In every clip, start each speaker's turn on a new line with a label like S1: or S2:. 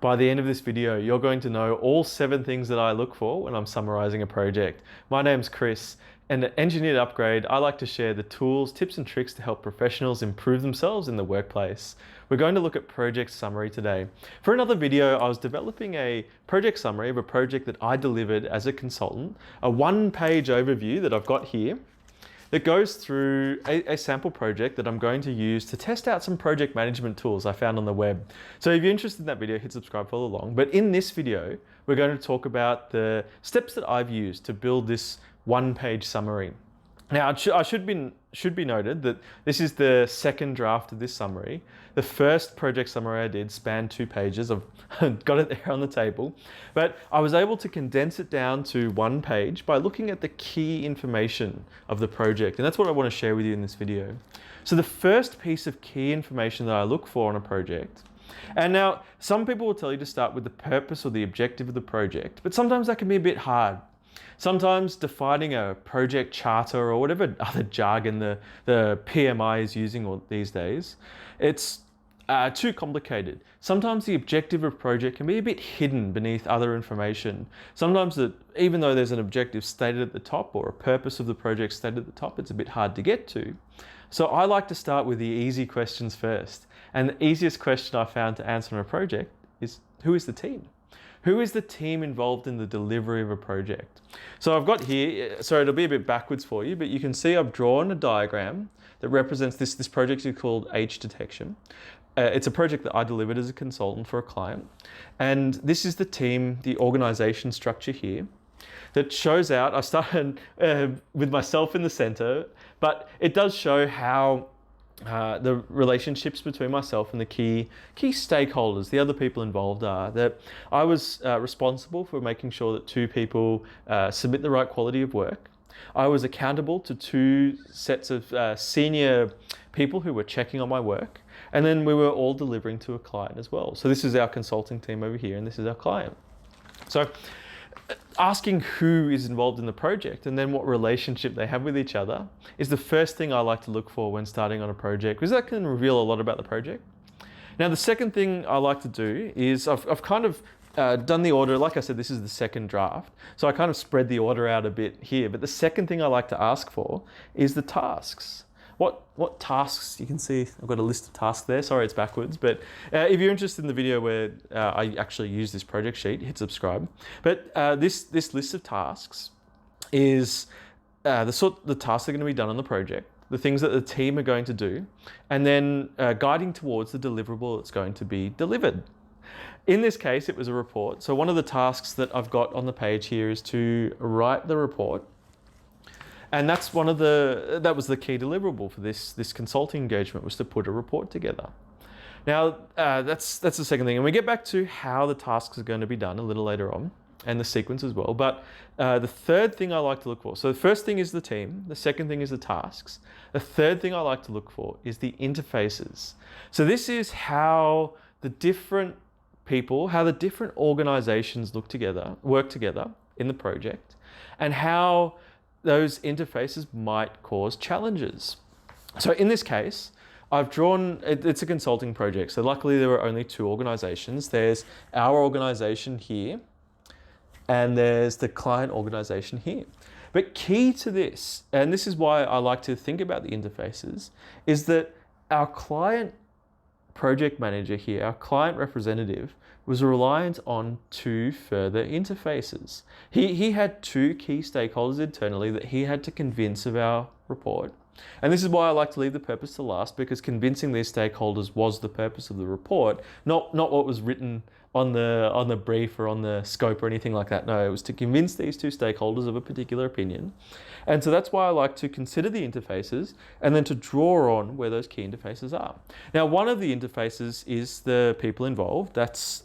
S1: By the end of this video, you're going to know all 7 things that I look for when I'm summarising a project. My name's Chris, and at Engineered Upgrade, I like to share the tools, tips and tricks to help professionals improve themselves in the workplace. We're going to look at project summary today. For another video, I was developing a project summary of a project that I delivered as a consultant, a 1-page overview that I've got here, that goes through a sample project that I'm going to use to test out some project management tools I found on the web. So if you're interested in that video, hit subscribe, follow along. But in this video, we're going to talk about the steps that I've used to build this 1-page summary. Now, it should be noted that this is the second draft of this summary. The first project summary I did spanned 2 pages. I've got it there on the table. But I was able to condense it down to 1 page by looking at the key information of the project. And that's what I want to share with you in this video. So the first piece of key information that I look for on a project, and now some people will tell you to start with the purpose or the objective of the project, but sometimes that can be a bit hard. Sometimes defining a project charter or whatever other jargon the PMI is using these days, it's too complicated. Sometimes the objective of a project can be a bit hidden beneath other information. Sometimes even though there's an objective stated at the top or a purpose of the project stated at the top, it's a bit hard to get to. So I like to start with the easy questions first. And the easiest question I found to answer on a project is, who is the team? Who is the team involved in the delivery of a project? So I've got here, sorry, it'll be a bit backwards for you, but you can see I've drawn a diagram that represents this project is called H detection. It's a project that I delivered as a consultant for a client. And this is the team, the organization structure here that shows out. I started with myself in the center, but it does show how the relationships between myself and the key stakeholders, the other people involved, are that I was responsible for making sure that 2 people submit the right quality of work. I was accountable to 2 sets of senior people who were checking on my work, and then we were all delivering to a client as well. So this is our consulting team over here, and this is our client. So asking who is involved in the project and then what relationship they have with each other is the first thing I like to look for when starting on a project, because that can reveal a lot about the project. Now, the second thing I like to do is I've kind of done the order. Like I said, this is the second draft. So I kind of spread the order out a bit here. But the second thing I like to ask for is the tasks. What tasks? You can see I've got a list of tasks there. Sorry, it's backwards. But if you're interested in the video where I actually use this project sheet, hit subscribe. But this list of tasks is the tasks that are going to be done on the project, the things that the team are going to do, and then guiding towards the deliverable that's going to be delivered. In this case, it was a report. So one of the tasks that I've got on the page here is to write the report. And that was the key deliverable for this consulting engagement, was to put a report together. Now, that's the second thing. And we get back to how the tasks are going to be done a little later on, and the sequence as well. But the third thing I like to look for, so the first thing is the team, the second thing is the tasks. The third thing I like to look for is the interfaces. So this is how the different people, how the different organizations work together in the project, and how those interfaces might cause challenges. So in this case, I've drawn, it's a consulting project. So luckily there were only 2 organizations. There's our organization here, and there's the client organization here. But key to this, and this is why I like to think about the interfaces, is that our client project manager here, our client representative, was reliant on 2 further interfaces. He had 2 key stakeholders internally that he had to convince of our report. And this is why I like to leave the purpose to last, because convincing these stakeholders was the purpose of the report, not what was written on the brief or on the scope or anything like that. No, it was to convince these 2 stakeholders of a particular opinion. And so that's why I like to consider the interfaces and then to draw on where those key interfaces are. Now, one of the interfaces is the people involved. That's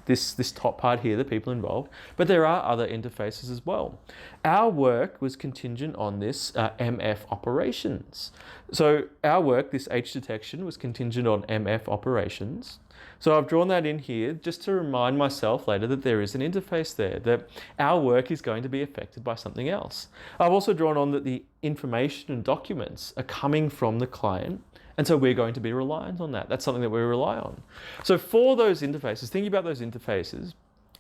S1: this top part here, the people involved, but there are other interfaces as well. Our work was contingent on this MF operations. So our work, this H detection, was contingent on MF operations. So I've drawn that in here just to remind myself later that there is an interface there, that our work is going to be affected by something else. I've also drawn on that the information and documents are coming from the client And so we're going to be reliant on that. That's something that we rely on. So for those interfaces, think about those interfaces.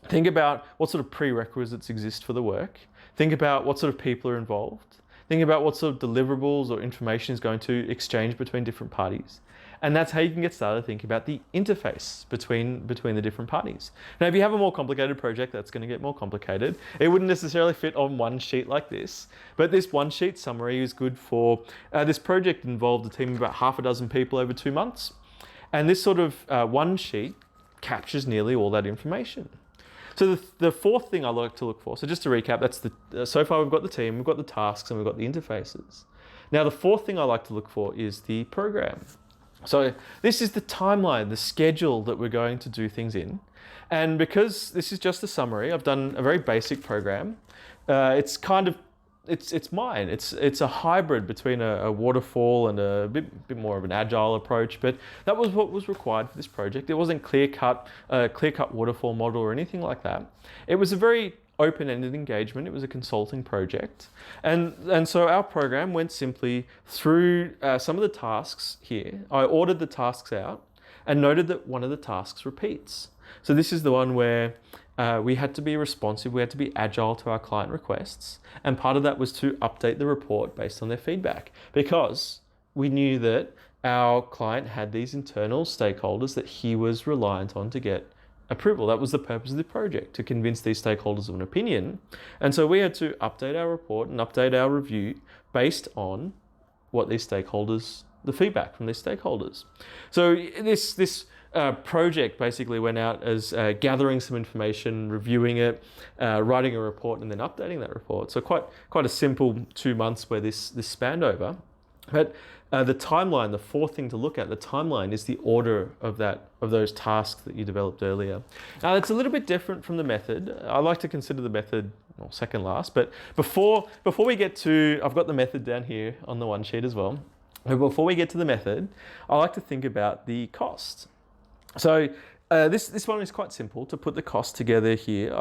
S1: Think about what sort of prerequisites exist for the work. Think about what sort of people are involved. Think about what sort of deliverables or information is going to exchange between different parties. And that's how you can get started thinking about the interface between the different parties. Now, if you have a more complicated project, that's going to get more complicated. It wouldn't necessarily fit on one sheet like this, but this one sheet summary is good for, this project involved a team of about half a dozen people over 2 months. And this sort of one sheet captures nearly all that information. So the fourth thing I like to look for, so just to recap, that's so far we've got the team, we've got the tasks, and we've got the interfaces. Now the fourth thing I like to look for is the program. So this is the timeline, the schedule that we're going to do things in. And because this is just a summary, I've done a very basic program. It's kind of, it's mine. It's a hybrid between a waterfall and a bit more of an agile approach, but that was what was required for this project. It wasn't clear-cut waterfall model or anything like that. It was a very open-ended engagement. It was a consulting project. And so our program went simply through some of the tasks here. I ordered the tasks out and noted that one of the tasks repeats. So this is the one where we had to be responsive, we had to be agile to our client requests. And part of that was to update the report based on their feedback, because we knew that our client had these internal stakeholders that he was reliant on to get approval. That was the purpose of the project, to convince these stakeholders of an opinion. And so we had to update our report and update our review based on what these stakeholders, the feedback from these stakeholders. So this project basically went out as gathering some information, reviewing it, writing a report, and then updating that report. So quite a simple 2 months where this spanned over. But the timeline, the fourth thing to look at, the timeline is the order of those tasks that you developed earlier. Now that's a little bit different from the method. I like to consider the method second last, but before we get to, I've got the method down here on the one sheet as well. But before we get to the method, I like to think about the cost. So this one is quite simple to put the cost together here.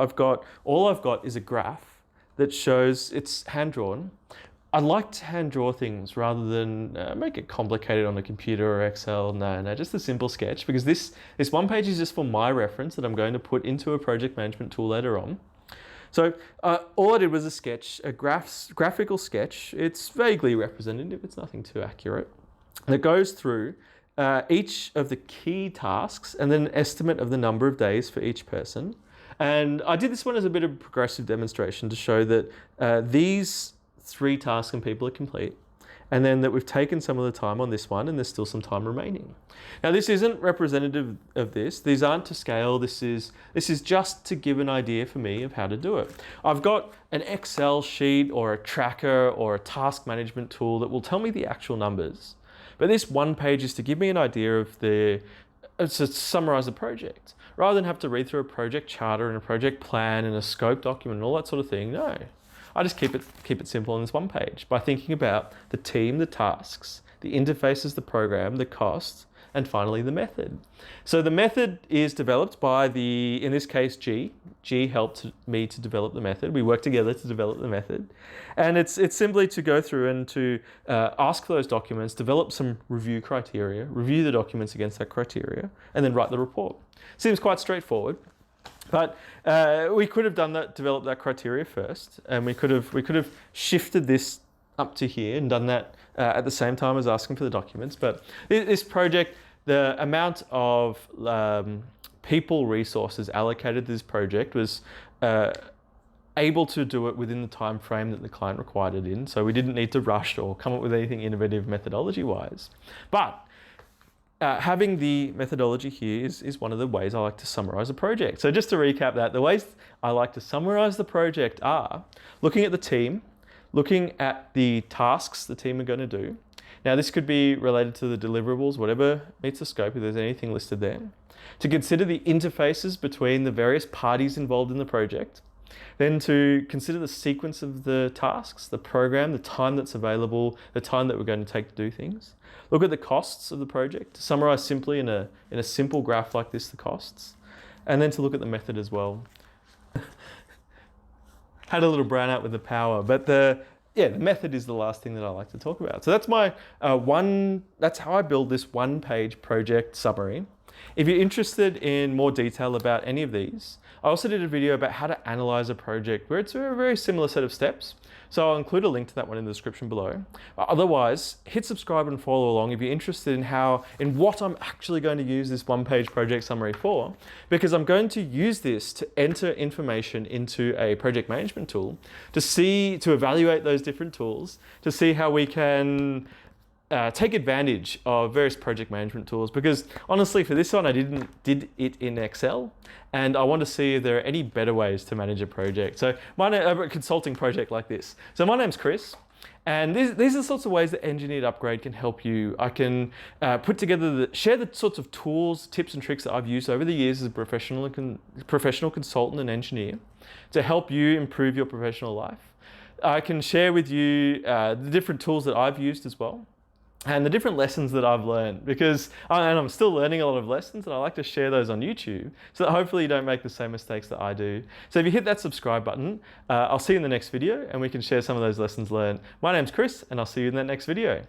S1: All I've got is a graph that shows, it's hand drawn. I like to hand draw things rather than make it complicated on a computer or Excel. No, just a simple sketch, because this one page is just for my reference that I'm going to put into a project management tool later on. So all I did was a sketch, a graphical sketch. It's vaguely representative, it's nothing too accurate. That goes through each of the key tasks and then an estimate of the number of days for each person. And I did this one as a bit of a progressive demonstration to show that these 3 tasks and people are complete, and then that we've taken some of the time on this one and there's still some time remaining. Now this isn't representative of this. These aren't to scale. This is just to give an idea for me of how to do it. I've got an Excel sheet or a tracker or a task management tool that will tell me the actual numbers. But this one page is to give me an idea of to summarize the project. Rather than have to read through a project charter and a project plan and a scope document and all that sort of thing, no. I just keep it simple on this one page by thinking about the team, the tasks, the interfaces, the program, the cost, and finally the method. So the method is developed by in this case, G. G helped me to develop the method. We worked together to develop the method. And it's simply to go through and to ask for those documents, develop some review criteria, review the documents against that criteria, and then write the report. Seems quite straightforward. But we could have developed that criteria first, and we could have shifted this up to here and done that at the same time as asking for the documents. But this project, the amount of people resources allocated to this project was able to do it within the time frame that the client required it in. So we didn't need to rush or come up with anything innovative methodology-wise. But having the methodology here is one of the ways I like to summarize a project. So just to recap that, the ways I like to summarize the project are looking at the team, looking at the tasks the team are going to do. Now this could be related to the deliverables, whatever meets the scope, if there's anything listed there. To consider the interfaces between the various parties involved in the project. Then to consider the sequence of the tasks, the program, the time that's available, the time that we're going to take to do things. Look at the costs of the project, to summarize simply in a simple graph like this, the costs. And then to look at the method as well. Had a little brownout with the power, but yeah, the method is the last thing that I like to talk about. So that's my that's how I build this one-page project summary. If you're interested in more detail about any of these, I also did a video about how to analyze a project where it's a very similar set of steps. So I'll include a link to that one in the description below. Otherwise, hit subscribe and follow along if you're interested in what I'm actually going to use this one-page project summary for, because I'm going to use this to enter information into a project management tool to evaluate those different tools, to see how we can take advantage of various project management tools, because honestly for this one I did it in Excel, and I want to see if there are any better ways to manage a project. So a consulting project like this. So my name's Chris, and these are the sorts of ways that Engineered Upgrade can help you. I can put together, share the sorts of tools, tips and tricks that I've used over the years as a professional consultant and engineer to help you improve your professional life. I can share with you the different tools that I've used as well, and the different lessons that I've learned, because I'm still learning a lot of lessons, and I like to share those on YouTube so that hopefully you don't make the same mistakes that I do. So if you hit that subscribe button, I'll see you in the next video and we can share some of those lessons learned. My name's Chris, and I'll see you in that next video.